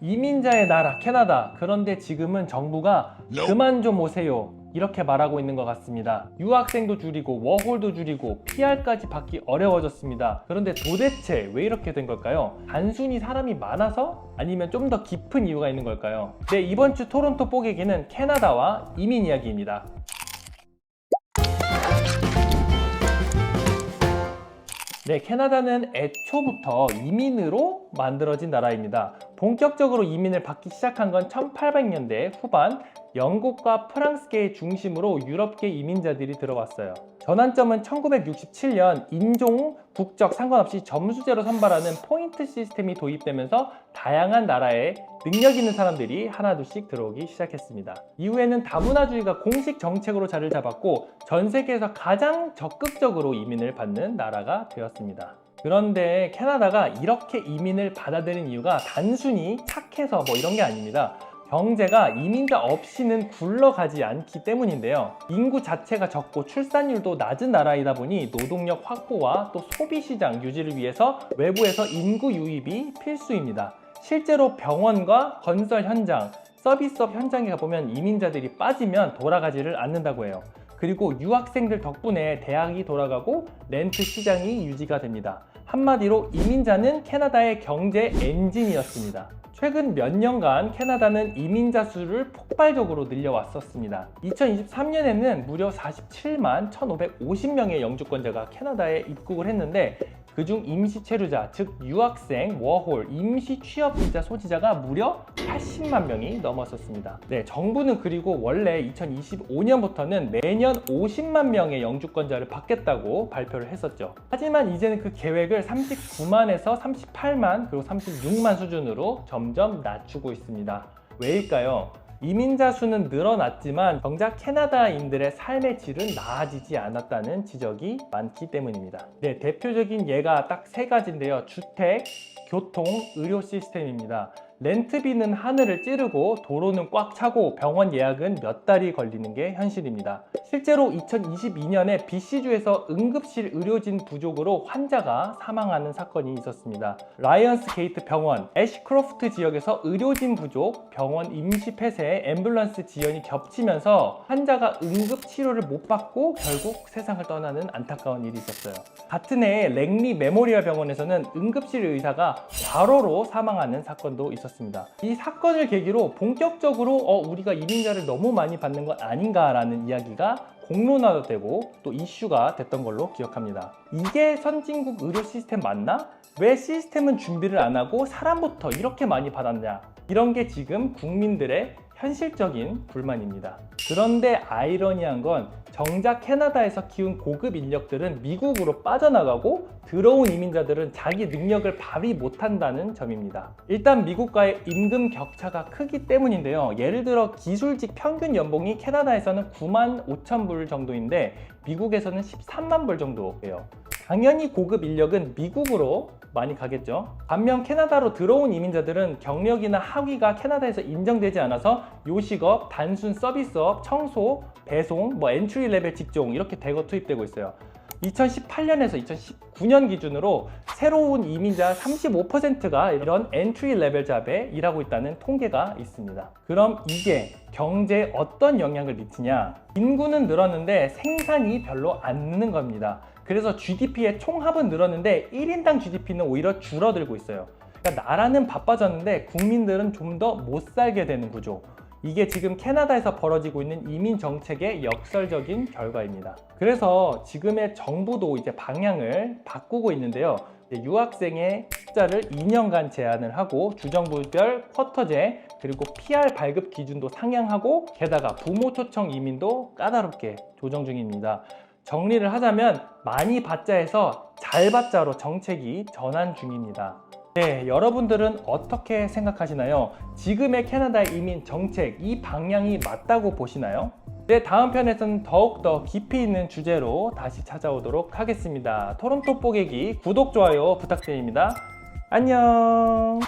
이민자의 나라 캐나다. 그런데 지금은 정부가 그만 좀 오세요 이렇게 말하고 있는 것 같습니다. 유학생도 줄이고 워홀도 줄이고 PR까지 받기 어려워졌습니다. 그런데 도대체 왜 이렇게 된 걸까요? 단순히 사람이 많아서? 아니면 좀 더 깊은 이유가 있는 걸까요? 네, 이번 주 토론토 뽀개기는 캐나다와 이민 이야기입니다. 네, 캐나다는 애초부터 이민으로 만들어진 나라입니다. 본격적으로 이민을 받기 시작한 건 1800년대 후반 영국과 프랑스계의 중심으로 유럽계 이민자들이 들어왔어요. 전환점은 1967년 인종, 국적 상관없이 점수제로 선발하는 포인트 시스템이 도입되면서 다양한 나라에 능력 있는 사람들이 하나둘씩 들어오기 시작했습니다. 이후에는 다문화주의가 공식 정책으로 자리를 잡았고 전 세계에서 가장 적극적으로 이민을 받는 나라가 되었습니다. 그런데 캐나다가 이렇게 이민을 받아들인 이유가 단순히 착해서 이런 게 아닙니다. 경제가 이민자 없이는 굴러가지 않기 때문인데요. 인구 자체가 적고 출산율도 낮은 나라이다 보니 노동력 확보와 또 소비시장 유지를 위해서 외부에서 인구 유입이 필수입니다. 실제로 병원과 건설 현장, 서비스업 현장에 가보면 이민자들이 빠지면 돌아가지를 않는다고 해요. 그리고 유학생들 덕분에 대학이 돌아가고 렌트 시장이 유지가 됩니다. 한마디로 이민자는 캐나다의 경제 엔진이었습니다. 최근 몇 년간 캐나다는 이민자 수를 폭발적으로 늘려왔었습니다. 2023년에는 무려 47만 1,550명의 영주권자가 캐나다에 입국을 했는데 그중 임시 체류자, 즉 유학생, 워홀, 임시 취업비자 소지자가 무려 80만 명이 넘었었습니다. 네, 정부는 그리고 원래 2025년부터는 매년 50만 명의 영주권자를 받겠다고 발표를 했었죠. 하지만 이제는 그 계획을 39만에서 38만 그리고 36만 수준으로 점점 낮추고 있습니다. 왜일까요? 이민자 수는 늘어났지만 정작 캐나다인들의 삶의 질은 나아지지 않았다는 지적이 많기 때문입니다. 네, 대표적인 예가 딱 세 가지인데요. 주택, 교통, 의료 시스템입니다. 렌트비는 하늘을 찌르고 도로는 꽉 차고 병원 예약은 몇 달이 걸리는 게 현실입니다. 실제로 2022년에 BC주에서 응급실 의료진 부족으로 환자가 사망하는 사건이 있었습니다. 라이언스 게이트 병원, 애쉬크로프트 지역에서 의료진 부족, 병원 임시 폐쇄에 앰뷸런스 지연이 겹치면서 환자가 응급 치료를 못 받고 결국 세상을 떠나는 안타까운 일이 있었어요. 같은 해에 랭리 메모리얼 병원에서는 응급실 의사가 과로로 사망하는 사건도 있었습니다. 이 사건을 계기로 본격적으로 우리가 이민자를 너무 많이 받는 건 아닌가라는 이야기가 공론화도 되고 또 이슈가 됐던 걸로 기억합니다. 이게 선진국 의료 시스템 맞나? 왜 시스템은 준비를 안 하고 사람부터 이렇게 많이 받았냐? 이런 게 지금 국민들의 현실적인 불만입니다. 그런데 아이러니한 건 정작 캐나다에서 키운 고급 인력들은 미국으로 빠져나가고 들어온 이민자들은 자기 능력을 발휘 못한다는 점입니다. 일단 미국과의 임금 격차가 크기 때문인데요. 예를 들어 기술직 평균 연봉이 캐나다에서는 9만 5천 불 정도인데 미국에서는 13만 불 정도예요. 당연히 고급 인력은 미국으로 많이 가겠죠. 반면 캐나다로 들어온 이민자들은 경력이나 학위가 캐나다에서 인정되지 않아서 요식업, 단순 서비스업, 청소, 배송, 엔트리 레벨 직종 이렇게 대거 투입되고 있어요. 2018년에서 2019년 기준으로 새로운 이민자 35%가 이런 엔트리 레벨 잡에 일하고 있다는 통계가 있습니다. 그럼 이게 경제에 어떤 영향을 미치냐? 인구는 늘었는데 생산이 별로 안 느는 겁니다. 그래서 GDP의 총합은 늘었는데 1인당 GDP는 오히려 줄어들고 있어요. 그러니까 나라는 바빠졌는데 국민들은 좀 더 못 살게 되는 구조. 이게 지금 캐나다에서 벌어지고 있는 이민 정책의 역설적인 결과입니다. 그래서 지금의 정부도 이제 방향을 바꾸고 있는데요. 유학생의 숫자를 2년간 제한을 하고 주정부별 쿼터제 그리고 PR 발급 기준도 상향하고 게다가 부모 초청 이민도 까다롭게 조정 중입니다. 정리를 하자면 많이 받자에서 잘 받자로 정책이 전환 중입니다. 네, 여러분들은 어떻게 생각하시나요? 지금의 캐나다 이민 정책, 이 방향이 맞다고 보시나요? 네, 다음 편에서는 더욱더 깊이 있는 주제로 다시 찾아오도록 하겠습니다. 토론토 뽀개기 구독, 좋아요 부탁드립니다. 안녕.